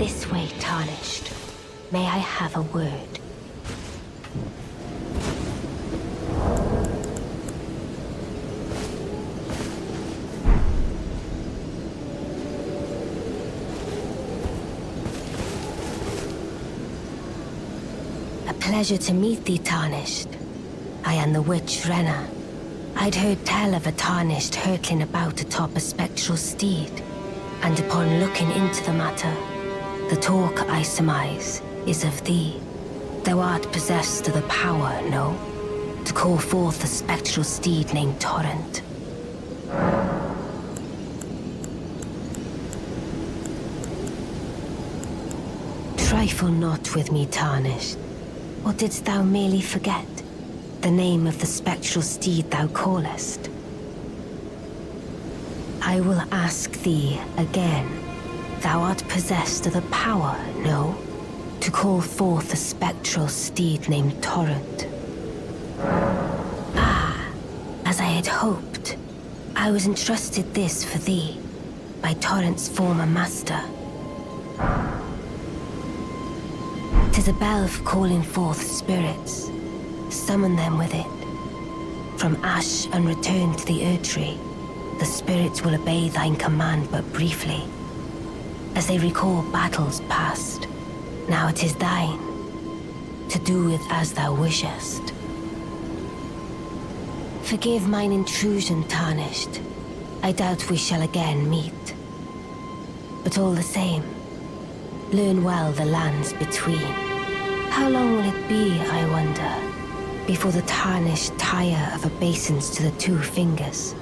This way, Tarnished. May I have a word? A pleasure to meet thee, Tarnished. I am the witch Renna. I'd heard tell of a Tarnished hurtling about atop a spectral steed, and upon looking into the matter, the talk, I surmise, is of thee. Thou art possessed of the power, no? To call forth a spectral steed named Torrent. Trifle not with me, Tarnished. Or didst thou merely forget the name of the spectral steed thou callest? I will ask thee again. Thou art possessed of the power, no? To call forth a spectral steed named Torrent. Ah, as I had hoped. I was entrusted this for thee, by Torrent's former master. 'Tis a bell for calling forth spirits. Summon them with it. From ash and return to the Erdtree, the spirits will obey thine command but briefly, as they recall battles past. Now it is thine, to do with as thou wishest. Forgive mine intrusion, Tarnished. I doubt we shall again meet. But all the same, learn well the lands between. How long will it be, I wonder, before the Tarnished tire of obeisance to the two fingers?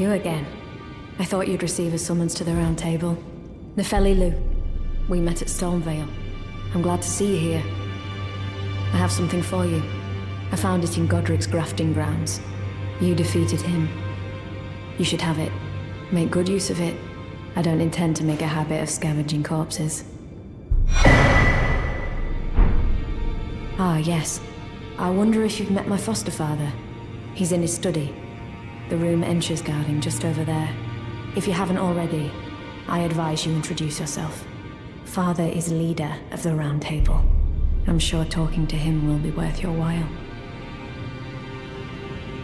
you again. I thought you'd receive a summons to the Round Table. Nefeli Lu. We met at Stormvale. I'm glad to see you here. I have something for you. I found it in Godric's grafting grounds. You defeated him. You should have it. Make good use of it. I don't intend to make a habit of scavenging corpses. Ah, yes. I wonder if you've met my foster father. He's in his study. The room Ensha's guarding just over there. If you haven't already, I advise you introduce yourself. Father is leader of the Round Table. I'm sure talking to him will be worth your while.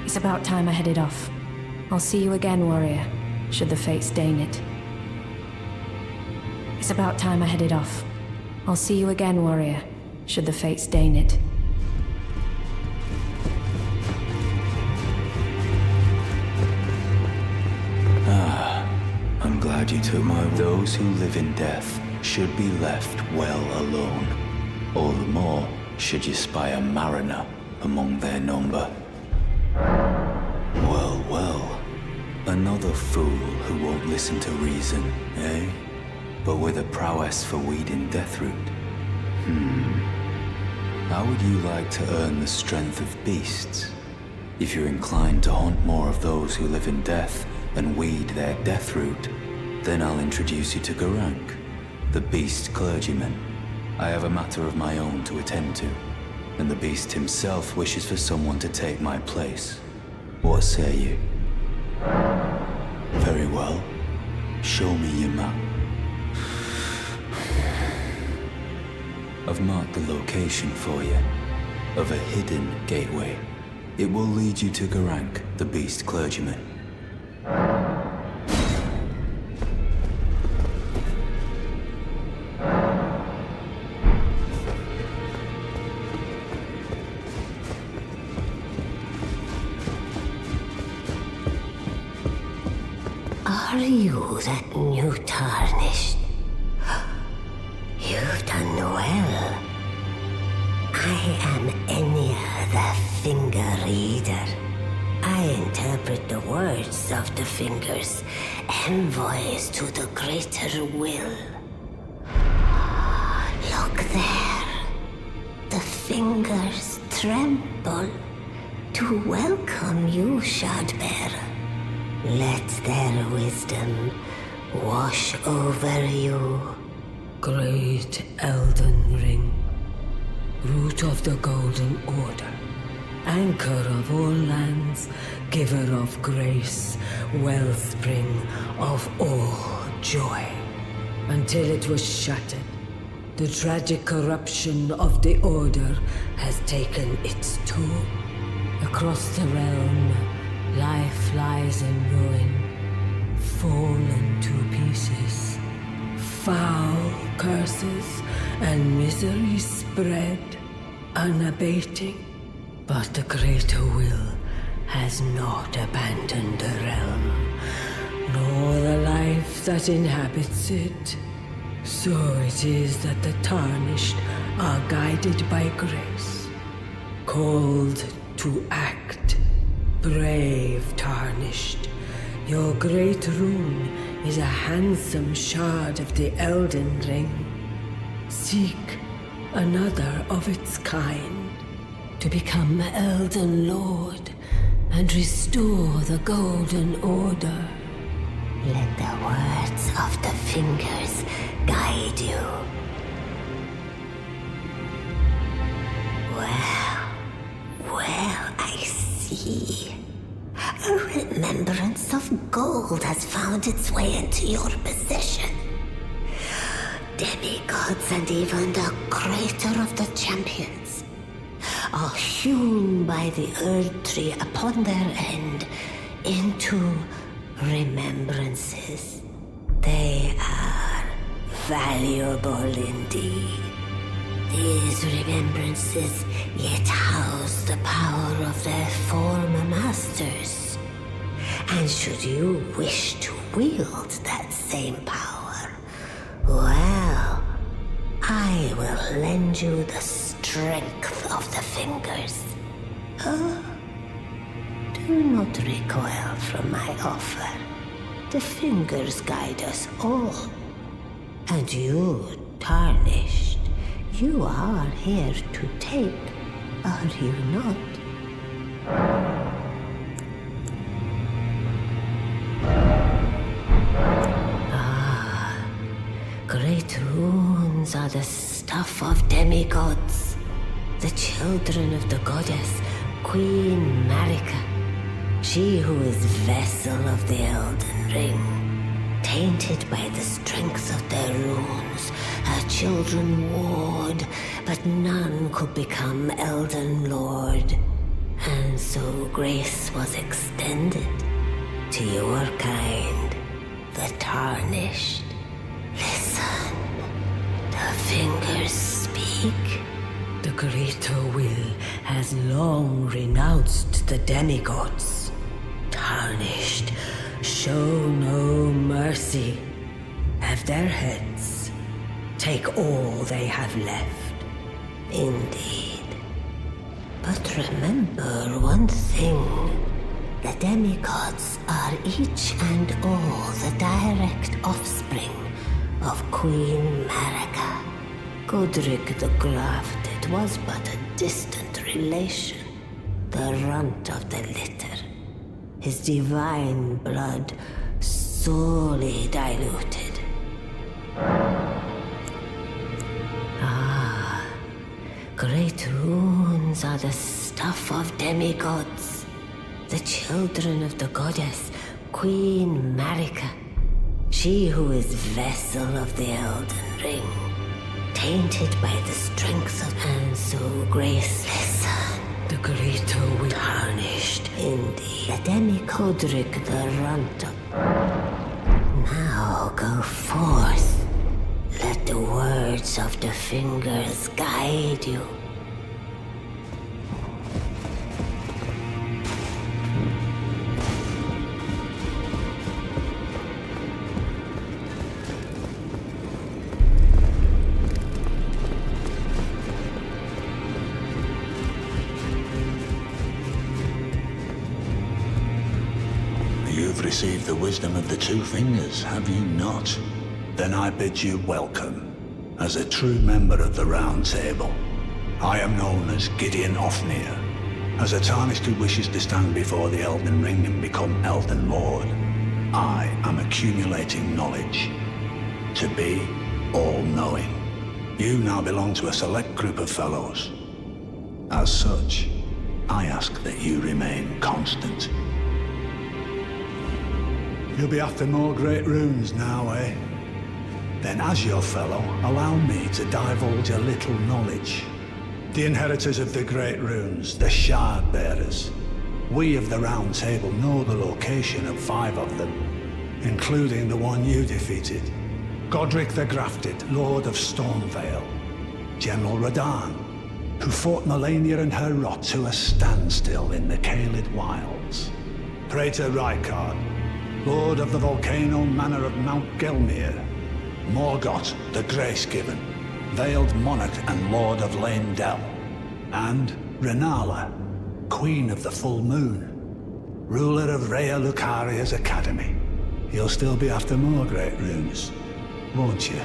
It's about time I headed off. I'll see you again, warrior, should the fates deign it. It's about time I headed off. I'll see you again, warrior, should the fates deign it. I'm glad you took my... Those who live in death should be left well alone. All the more should you spy a mariner among their number. Well, well. Another fool who won't listen to reason, eh? But with a prowess for weeding Deathroot. How would you like to earn the strength of beasts? If you're inclined to hunt more of those who live in death and weed their Deathroot, then I'll introduce you to Gurranq, the beast clergyman. I have a matter of my own to attend to, and the beast himself wishes for someone to take my place. What say you? Very well. Show me your map. I've marked the location for you, of a hidden gateway. It will lead you to Gurranq, the beast clergyman. Are you that new Tarnished? You've done well. I am Enya the Finger Reader. I interpret the words of the fingers, envoys to the greater will. Look there. The fingers tremble to welcome you, Shardbearer. Let their wisdom wash over you. Great Elden Ring, root of the Golden Order, anchor of all lands, giver of grace, wellspring of all joy. Until it was shattered, the tragic corruption of the Order has taken its toll. Across the realm, life lies in ruin, fallen to pieces. Foul curses and misery spread, unabating. But the greater will has not abandoned the realm, nor the life that inhabits it. So it is that the Tarnished are guided by grace, called to act. Brave Tarnished, your great rune is a handsome shard of the Elden Ring. Seek another of its kind to become Elden Lord and restore the Golden Order. Let the words of the fingers guide you. Well, I see. A remembrance of gold has found its way into your possession. Demigods and even the creator of the champions are hewn by the Earth Tree upon their end into remembrances. They are valuable indeed. These remembrances yet house the power of their former masters. And should you wish to wield that same power, well, I will lend you the strength of the fingers. Do Do not recoil from my offer. The fingers guide us all. And you, Tarnished, you are here to take, are you not? Great runes are the stuff of demigods, the children of the goddess, Queen Marika. She who is vessel of the Elden Ring, tainted by the strength of their runes, her children warred, but none could become Elden Lord. And so grace was extended to your kind, the Tarnished. Listen, the fingers speak. The greater will has long renounced the demigods. Tarnished, show no mercy. Have their heads. Take all they have left. Indeed. But remember one thing. The demigods are each and all the direct offspring of Queen Marika. Godric the Grafted was but a distant relation, the runt of the litter. His divine blood sorely diluted. Great runes are the stuff of demigods, the children of the goddess, Queen Marika. She who is vessel of the Elden Ring, tainted by the strength of and so grace. Listen, The greater will Tarnished indeed. The Demi-Godric the runt of. Now go forth. Let the words of the fingers guide you. You've received the wisdom of the two fingers, have you not? Then I bid you welcome, as a true member of the Round Table. I am known as Gideon Ofnir, as a Tarnished who wishes to stand before the Elden Ring and become Elden Lord. I am accumulating knowledge, to be all-knowing. You now belong to a select group of fellows. As such, I ask that you remain constant. You'll be after more great runes now, eh? Then as your fellow, allow me to divulge a little knowledge. The inheritors of the great runes, the Shard Bearers. We of the Round Table know the location of 5 of them, including the one you defeated. Godric the Grafted, Lord of Stormvale. General Radahn, who fought Melania and her rot to a standstill in the Caelid Wilds. Praetor Rykard, Lord of the Volcano Manor of Mount Gelmir. Morgott, the Grace-Given, Veiled Monarch and Lord of Leyndell. And Renala, Queen of the Full Moon, ruler of Rhea Lucaria's Academy. You'll still be after more great runes, won't you?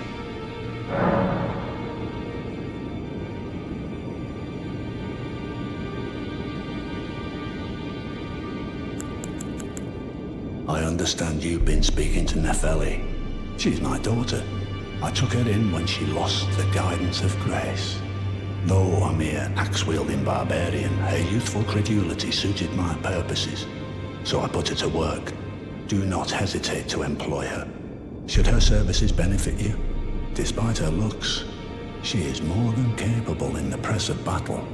I understand you've been speaking to Nepheli. She's my daughter. I took her in when she lost the guidance of grace. Though a mere axe-wielding barbarian, her youthful credulity suited my purposes. So I put her to work. Do not hesitate to employ her. Should her services benefit you, despite her looks, she is more than capable in the press of battle.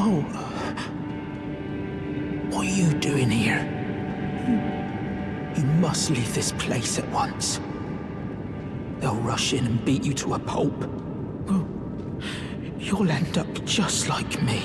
Oh, what are you doing here? You must leave this place at once. They'll rush in and beat you to a pulp. Oh, you'll end up just like me.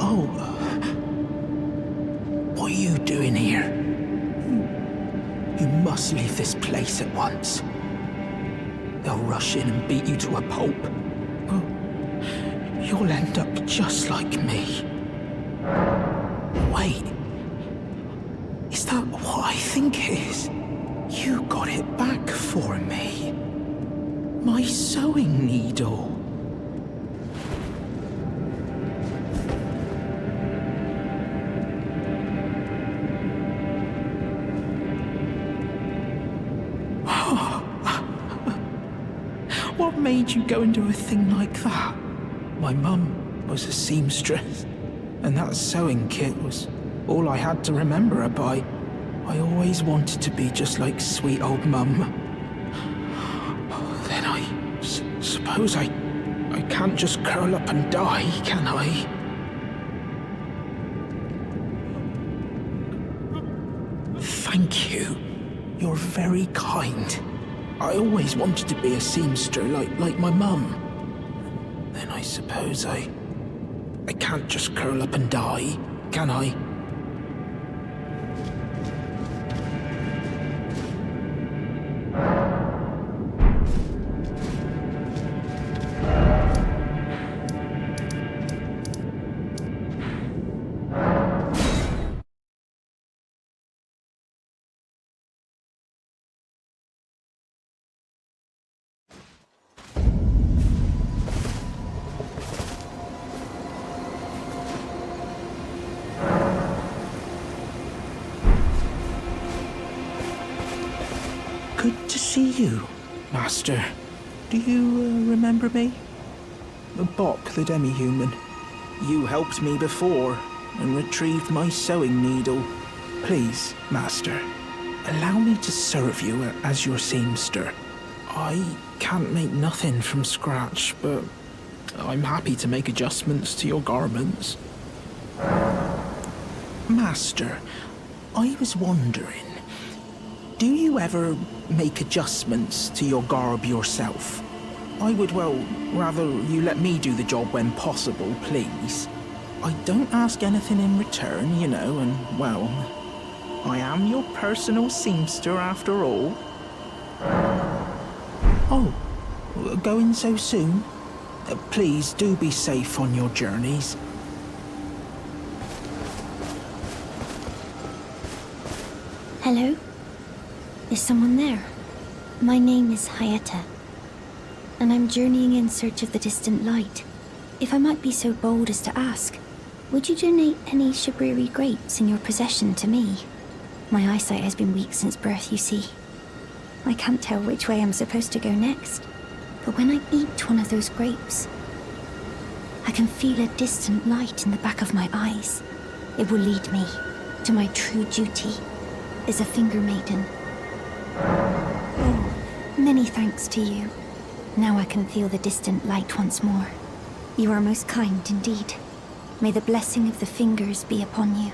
Oh, what are you doing here? You must leave this place at once. They'll rush in and beat you to a pulp. Oh, you'll end up just like me. Wait, is that what I think it is? You got it back for me. My sewing needle. What made you go and do a thing like that? My mum was a seamstress, and that sewing kit was all I had to remember her by. I always wanted to be just like sweet old Mum. Then I suppose I I can't just curl up and die, can I? Thank you. You're very kind. I always wanted to be a seamster like my mum. Then I suppose I can't just curl up and die, can I? Good to see you, Master. Do you remember me? Bok, the demi-human. You helped me before and retrieved my sewing needle. Please, Master, allow me to serve you as your seamster. I can't make nothing from scratch, but I'm happy to make adjustments to your garments. Master, I was wondering, do you ever make adjustments to your garb yourself? I would, well, rather you let me do the job when possible, please. I don't ask anything in return, you know, and, well, I am your personal seamster after all. Oh, going so soon? Please do be safe on your journeys. Hello? Is someone there? My name is Hayata, and I'm journeying in search of the distant light. If I might be so bold as to ask, would you donate any Shabriri grapes in your possession to me? My eyesight has been weak since birth, you see. I can't tell which way I'm supposed to go next, but when I eat one of those grapes, I can feel a distant light in the back of my eyes. It will lead me to my true duty as a finger maiden. Oh, many thanks to you. Now I can feel the distant light once more. You are most kind indeed. May the blessing of the fingers be upon you.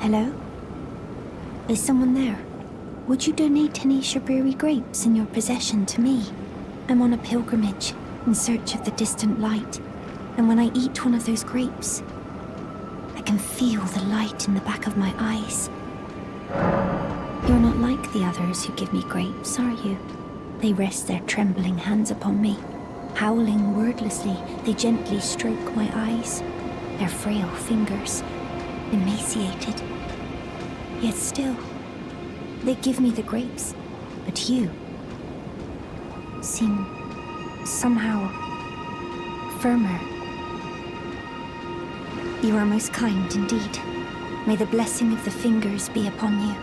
Hello? Is someone there? Would you donate any Shabiri grapes in your possession to me? I'm on a pilgrimage in search of the distant light, and when I eat one of those grapes, I can feel the light in the back of my eyes. You're not like the others who give me grapes, are you? They rest their trembling hands upon me. Howling wordlessly, they gently stroke my eyes, their frail fingers, emaciated. Yet still, they give me the grapes, but you seem somehow firmer. You are most kind indeed. May the blessing of the fingers be upon you.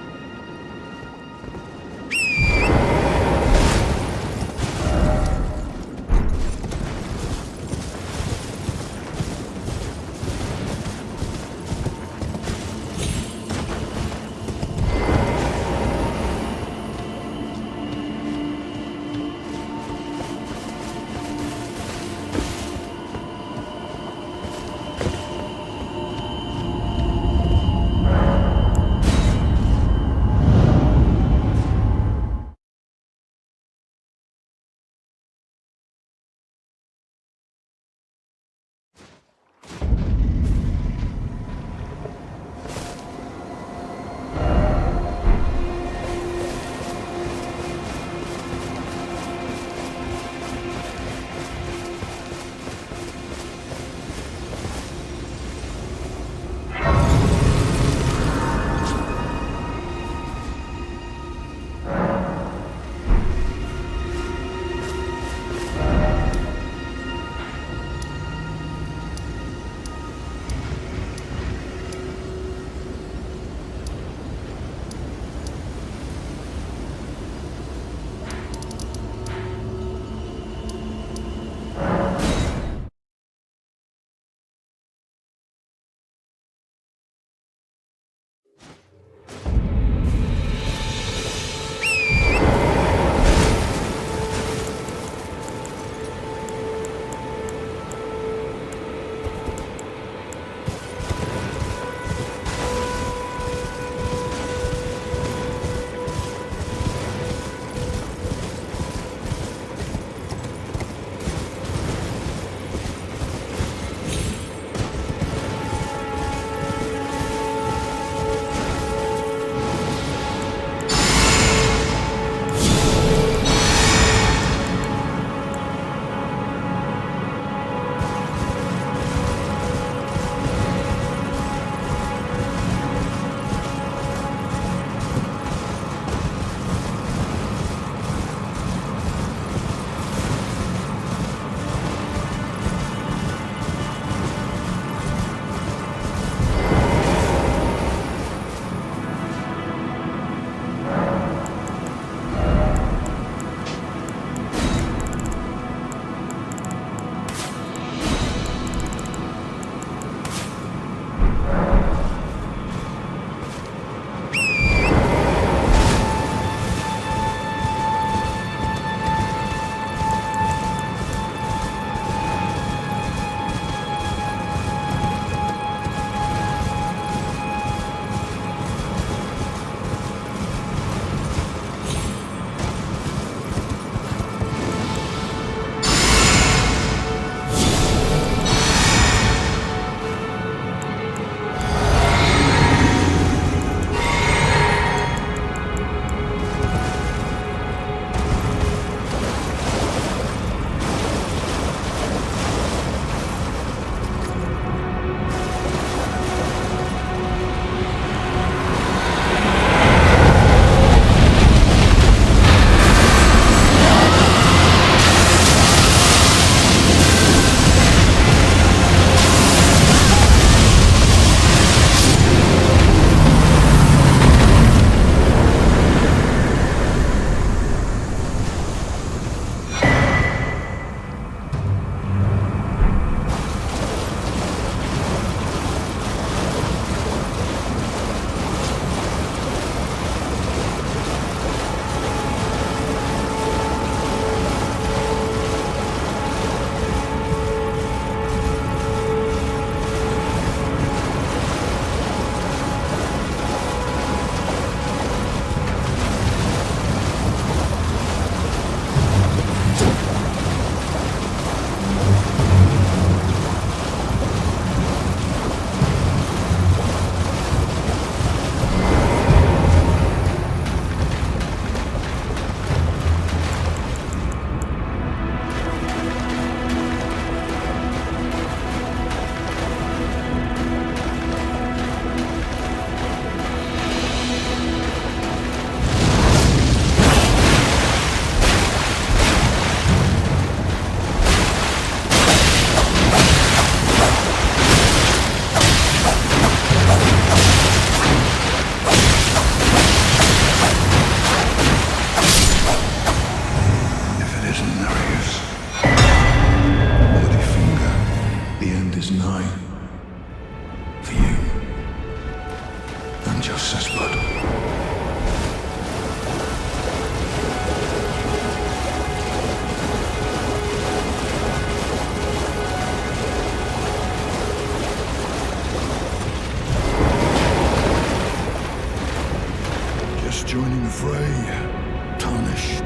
Frey, tarnished.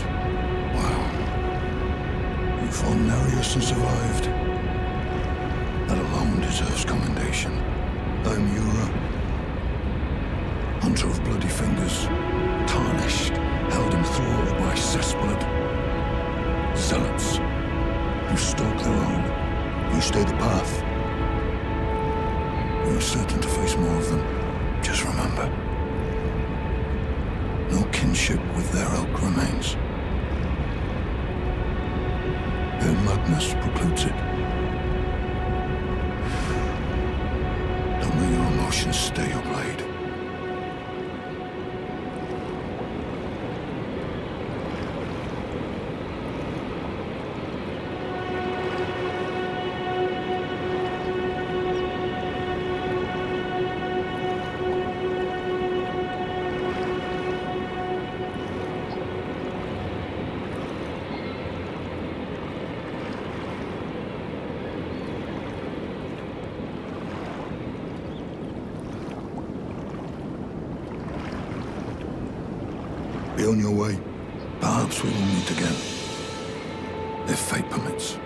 Wow. You fought Nereus and survived. That alone deserves commendation. I'm Yura, hunter of bloody fingers, tarnished, held in thrall by cessblood. Zealots, you stalk their own. You stay the path. You're certain to face more of them. Just remember, no kinship with their elk remains. Their madness precludes it. Don't let your emotions stay your blade. Be on your way. Perhaps we will meet again. If fate permits.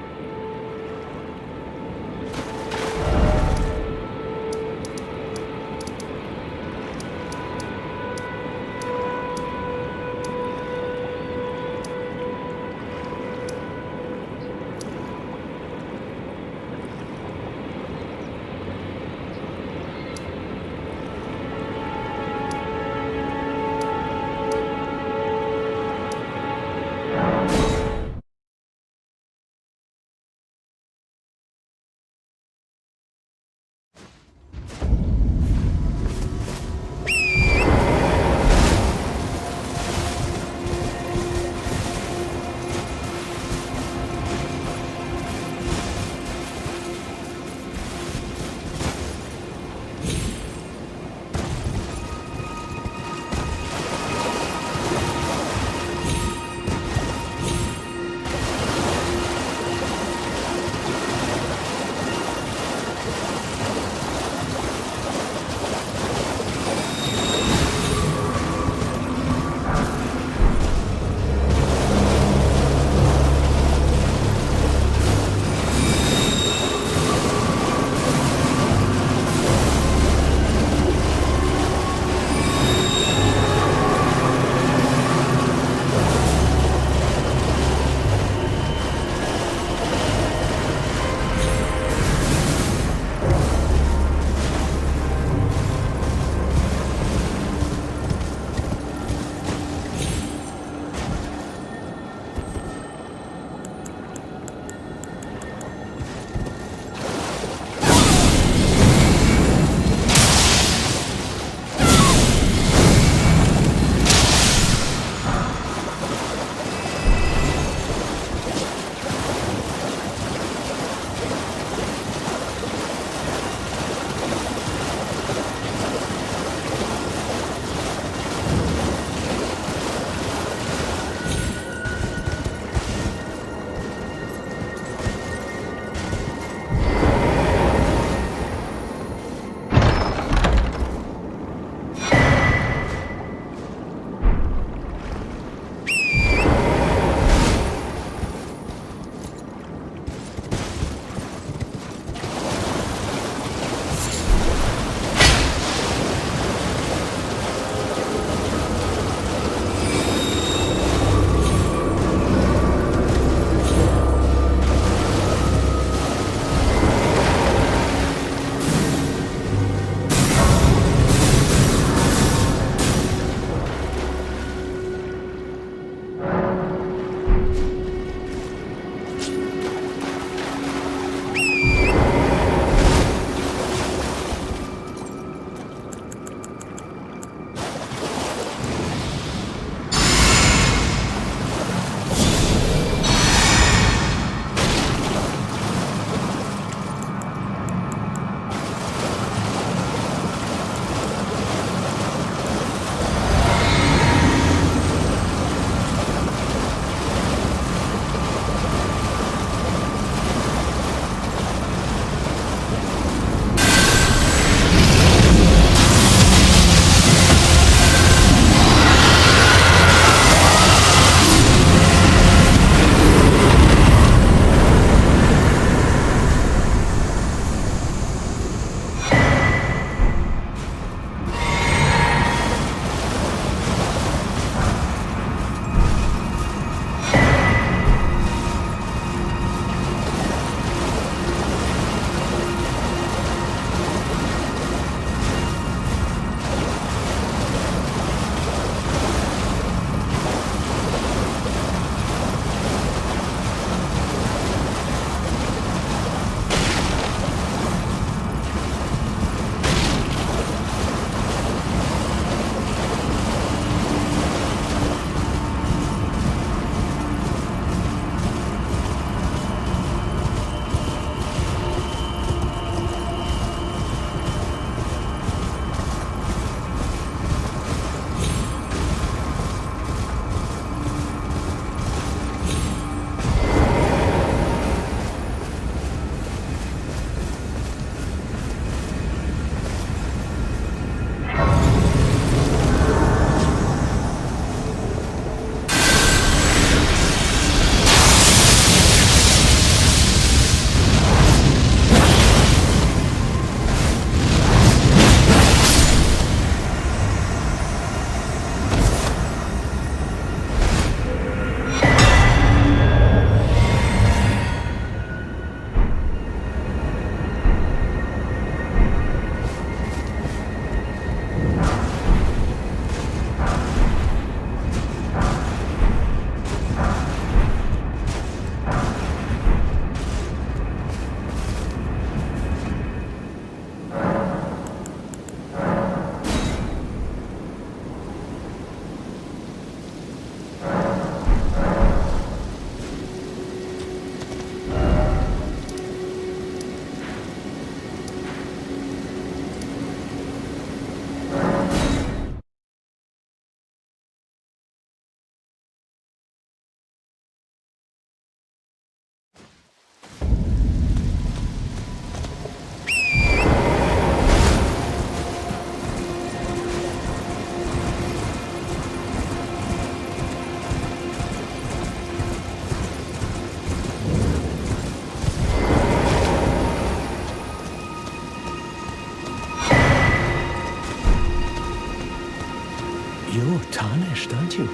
tarnished, aren't you?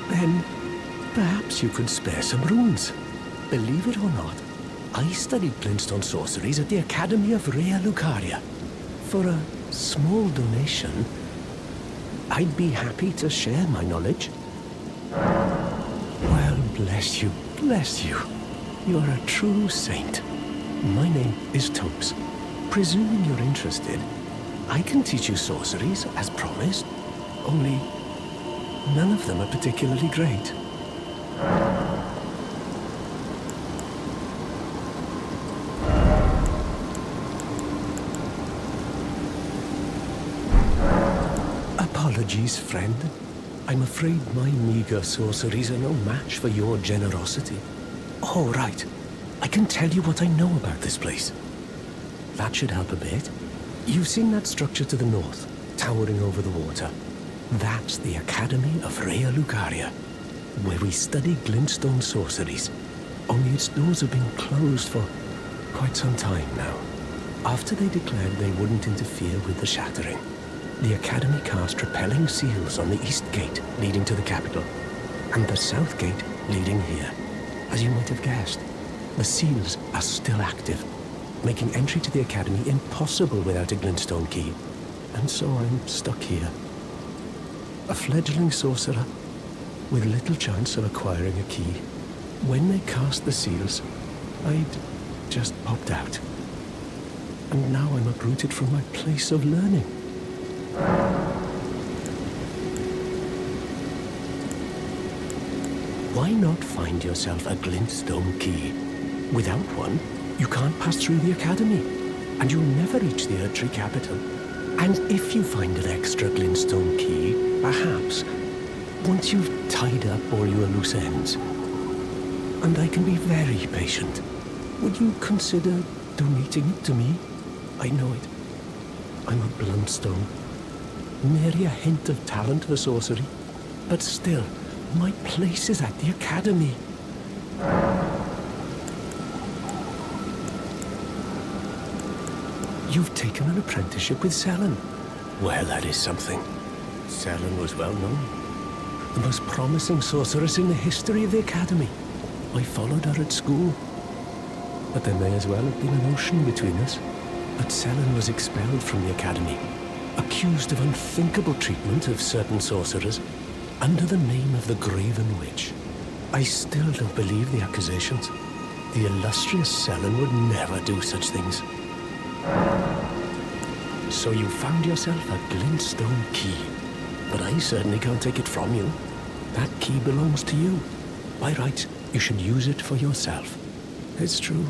Then perhaps you could spare some runes. Believe it or not, I studied glintstone sorceries at the Academy of Rea Lucaria. For a small donation, I'd be happy to share my knowledge. Well, bless you, bless you. You're a true saint. My name is Topes. Presuming you're interested, I can teach you sorceries, as promised. Only, none of them are particularly great. Apologies, friend. I'm afraid my meager sorceries are no match for your generosity. Oh, right. I can tell you what I know about this place. That should help a bit. You've seen that structure to the north, towering over the water. That's the Academy of Rea Lucaria, where we study glintstone sorceries. Only its doors have been closed for quite some time now. After they declared they wouldn't interfere with the shattering, the Academy cast repelling seals on the east gate leading to the capital, and the south gate leading here. As you might have guessed, the seals are still active, making entry to the Academy impossible without a glintstone key. And so I'm stuck here. A fledgling sorcerer with little chance of acquiring a key. When they cast the seals, I'd just popped out. And now I'm uprooted from my place of learning. Why not find yourself a glintstone key? Without one, you can't pass through the Academy, and you'll never reach the Erdtree capital. And if you find an extra glintstone key, perhaps, once you've tied up all your loose ends, and I can be very patient, would you consider donating it to me? I know it. I'm a bluntstone. Nary a hint of talent for sorcery, but still, my place is at the Academy. You've taken an apprenticeship with Sellen. Well, that is something. Sellen was well known. The most promising sorceress in the history of the Academy. I followed her at school. But there may as well have been an ocean between us. But Sellen was expelled from the Academy, accused of unthinkable treatment of certain sorcerers, under the name of the Graven Witch. I still don't believe the accusations. The illustrious Sellen would never do such things. So you found yourself a glintstone key, but I certainly can't take it from you. That key belongs to you. By rights, you should use it for yourself. It's true.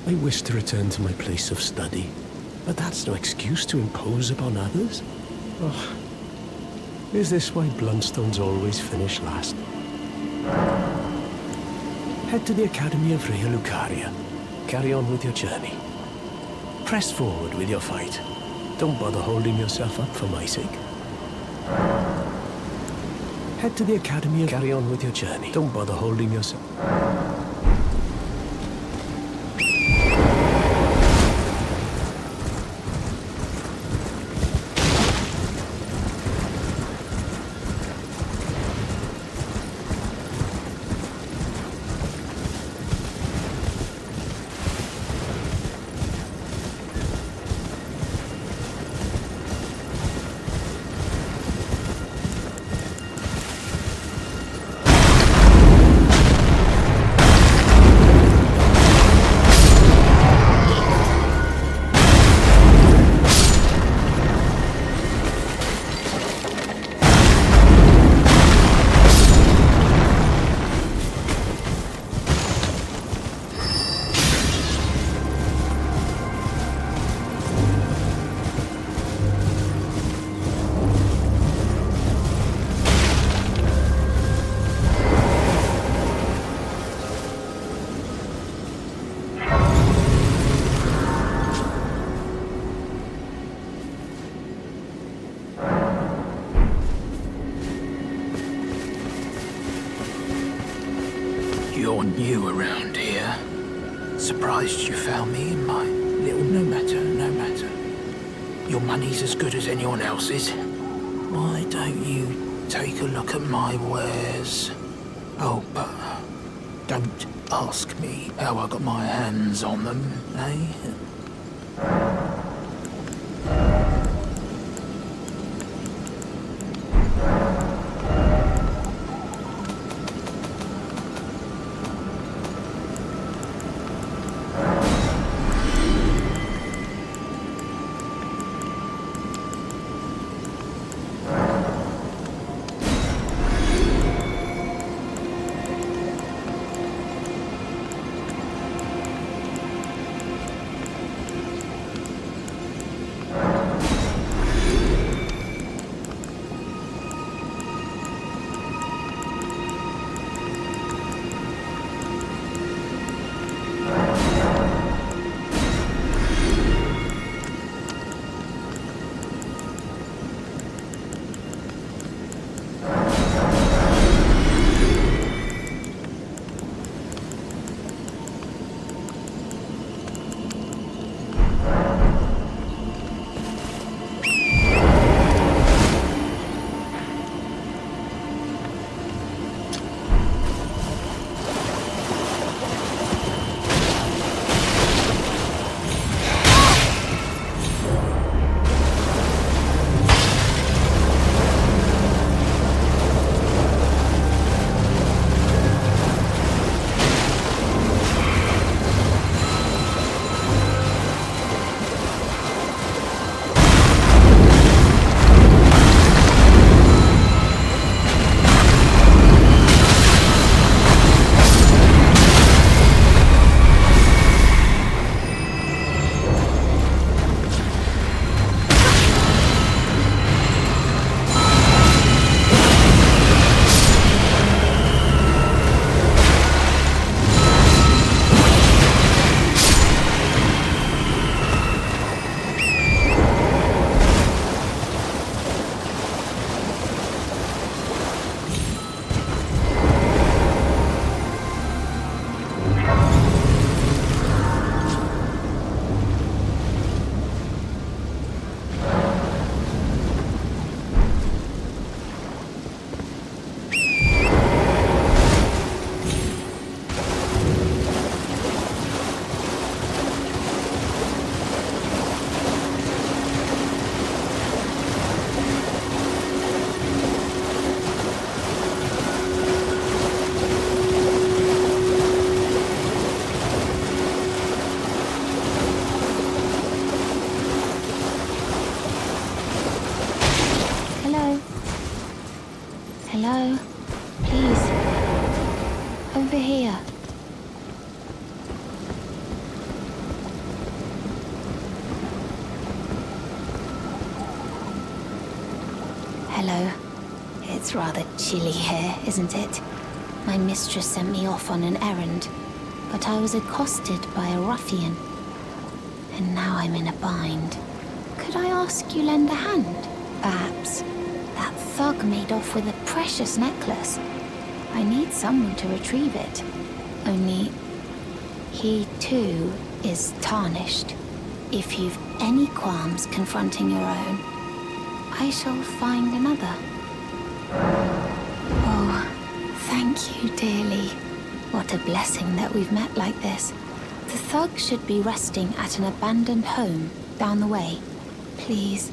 I wish to return to my place of study, but that's no excuse to impose upon others. Oh, is this why Bluntstones always finish last? Head to the Academy of Rea Lucaria. Carry on with your journey. Press forward with your fight. Don't bother holding yourself up for my sake. Head to the Academy and carry on with your journey. Don't bother holding yourself... You're new around here. Surprised you found me in my little no matter. Your money's as good as anyone else's. Why don't you take a look at my wares. Oh, but don't ask me how I got my hands on them, eh? Hello? Please. Over here. Hello. It's rather chilly here, isn't it? My mistress sent me off on an errand, but I was accosted by a ruffian. And now I'm in a bind. Could I ask you lend a hand? Perhaps. That thug made off with a precious necklace. I need someone to retrieve it. Only, he too is tarnished. If you've any qualms confronting your own, I shall find another. Oh, thank you dearly. What a blessing that we've met like this. The thug should be resting at an abandoned home down the way. Please,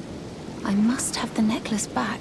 I must have the necklace back.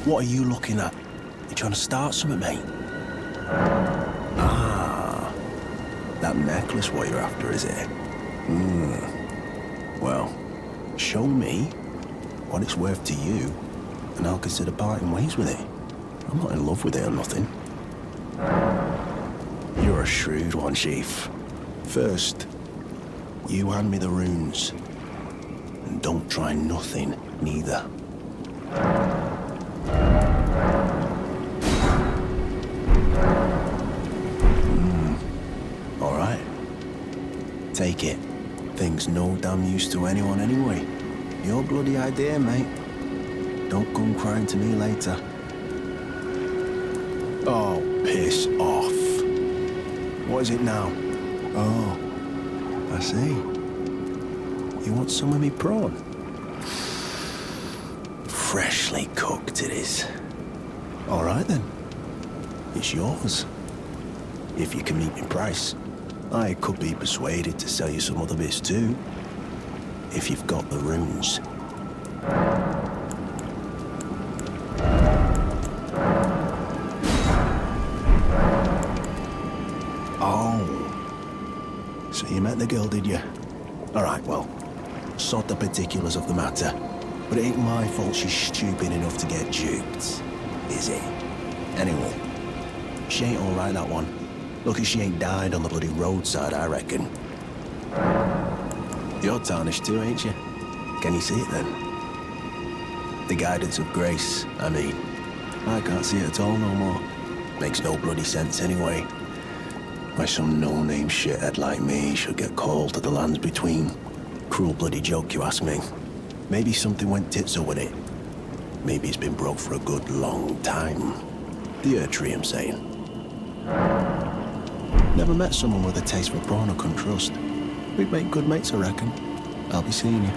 What are you looking at? You trying to start something, mate? Ah, That necklace what you're after, is it? Well, show me what it's worth to you, and I'll consider parting ways with it. I'm not in love with it or nothing. You're a shrewd one, Chief. First, you hand me the runes. And don't try nothing, neither. All right. Take it. Thing's no damn use to anyone anyway. Your bloody idea, mate. Don't come crying to me later. Oh, piss off. What is it now? Oh, I see. You want some of me prawn? Freshly cooked it is. All right then. It's yours. If you can meet me price. I could be persuaded to sell you some other bits too. If you've got the runes. Oh. So you met the girl, did you? Alright, well, sort the particulars of the matter. But it ain't my fault she's stupid enough to get duped, is it? Anyway, she ain't alright, that one. Lucky she ain't died on the bloody roadside, I reckon. You're tarnished too, ain't you? Can you see it then? The guidance of grace, I mean. I can't see it at all no more. Makes no bloody sense anyway. Why some no-name shithead like me should get called to the lands between. Cruel bloody joke, you ask me. Maybe something went tits-up with it. Maybe it's been broke for a good long time. The Erdtree, I'm saying. Never met someone with a taste for prawn I couldn't trust. We'd make good mates, I reckon. I'll be seeing you.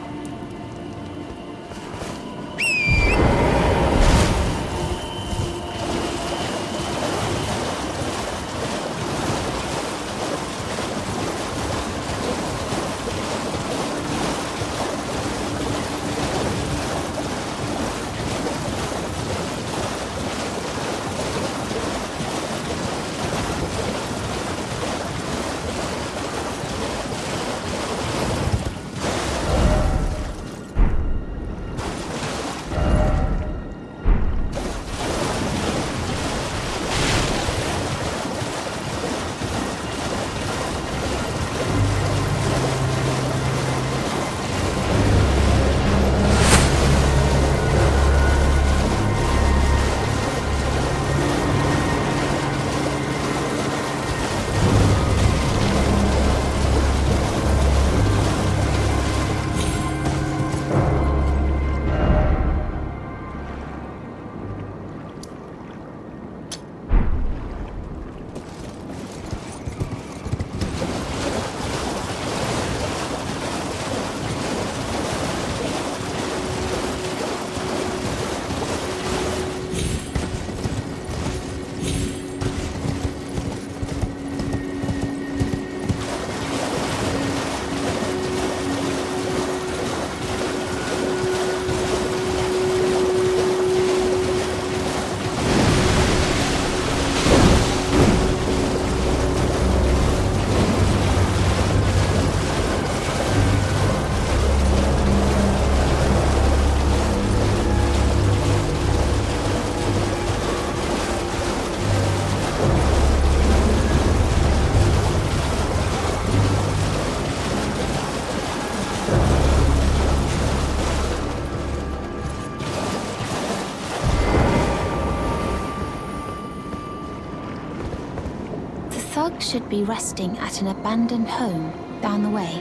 Should be resting at an abandoned home down the way.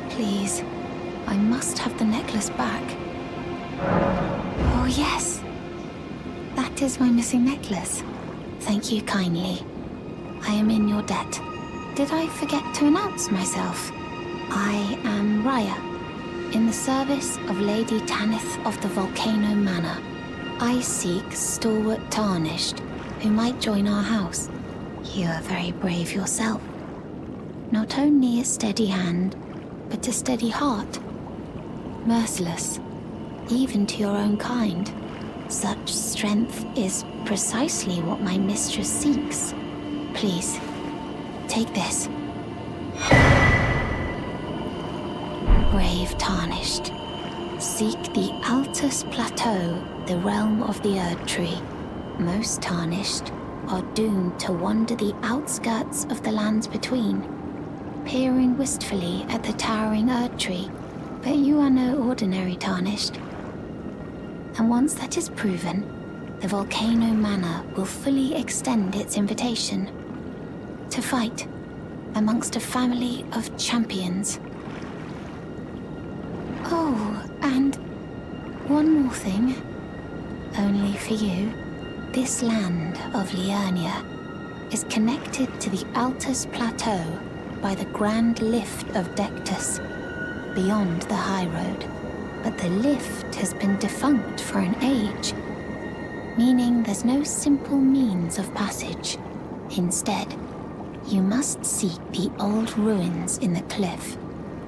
Please, I must have the necklace back. Oh yes, that is my missing necklace. Thank you kindly. I am in your debt. Did I forget to announce myself? I am Raya, in the service of Lady Tanith of the Volcano Manor. I seek stalwart Tarnished, who might join our house. You are very brave yourself. Not only a steady hand, but a steady heart. Merciless, even to your own kind. Such strength is precisely what my mistress seeks. Please, take this. Brave Tarnished. Seek the Altus Plateau, the realm of the Erd Tree. Most Tarnished are doomed to wander the outskirts of the lands between, peering wistfully at the towering Erd Tree. But you are no ordinary Tarnished. And once that is proven, the Volcano Manor will fully extend its invitation to fight amongst a family of champions. Oh, and one more thing, only for you. This land of Liurnia is connected to the Altus Plateau by the Grand Lift of Dectus, beyond the High Road. But the lift has been defunct for an age, meaning there's no simple means of passage. Instead, you must seek the old ruins in the cliff.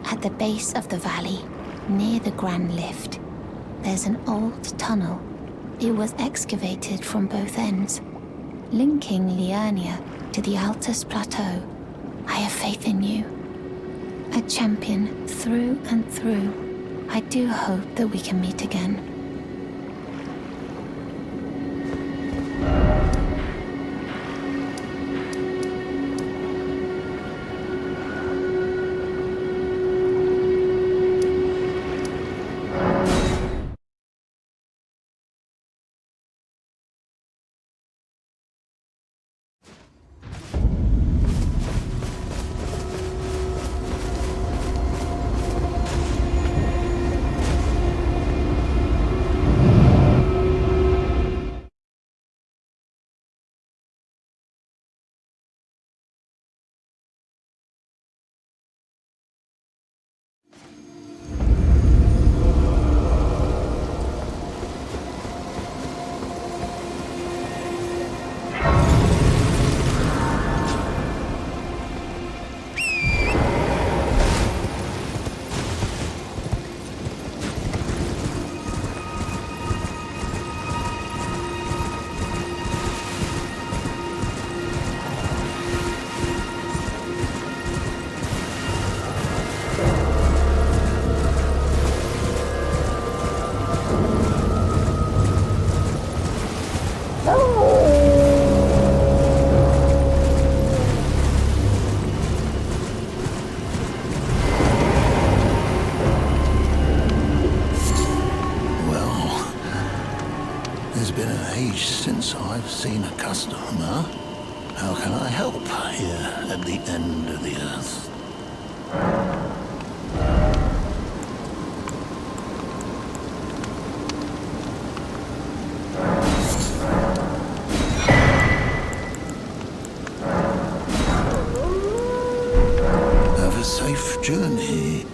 At the base of the valley, near the Grand Lift, there's an old tunnel. It was excavated from both ends, linking Liurnia to the Altus Plateau. I have faith in you. A champion through and through. I do hope that we can meet again. I've seen a customer. How can I help here at the end of the earth? Have a safe journey.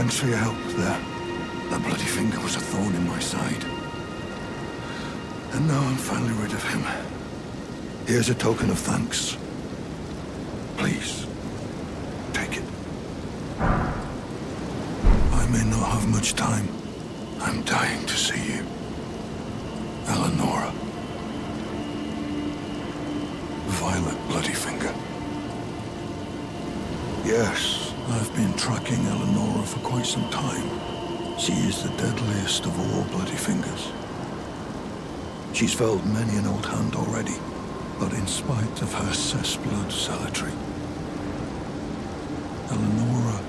Thanks for your help there. That bloody finger was a thorn in my side. And now I'm finally rid of him. Here's a token of thanks. Please, take it. I may not have much time. I'm dying to see you. Eleonora. Violet Bloodyfinger. Yes, I've been tracking Eleonora for quite some time. She is the deadliest of all Bloodyfingers. She's felled many an old hand already, but in spite of her cessblood zealotry, Eleonora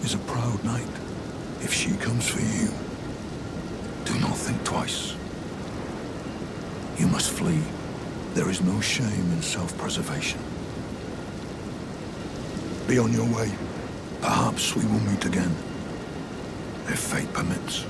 is a proud knight. If she comes for you, do not think twice. You must flee. There is no shame in self-preservation. Be on your way. Perhaps we will meet again, if fate permits.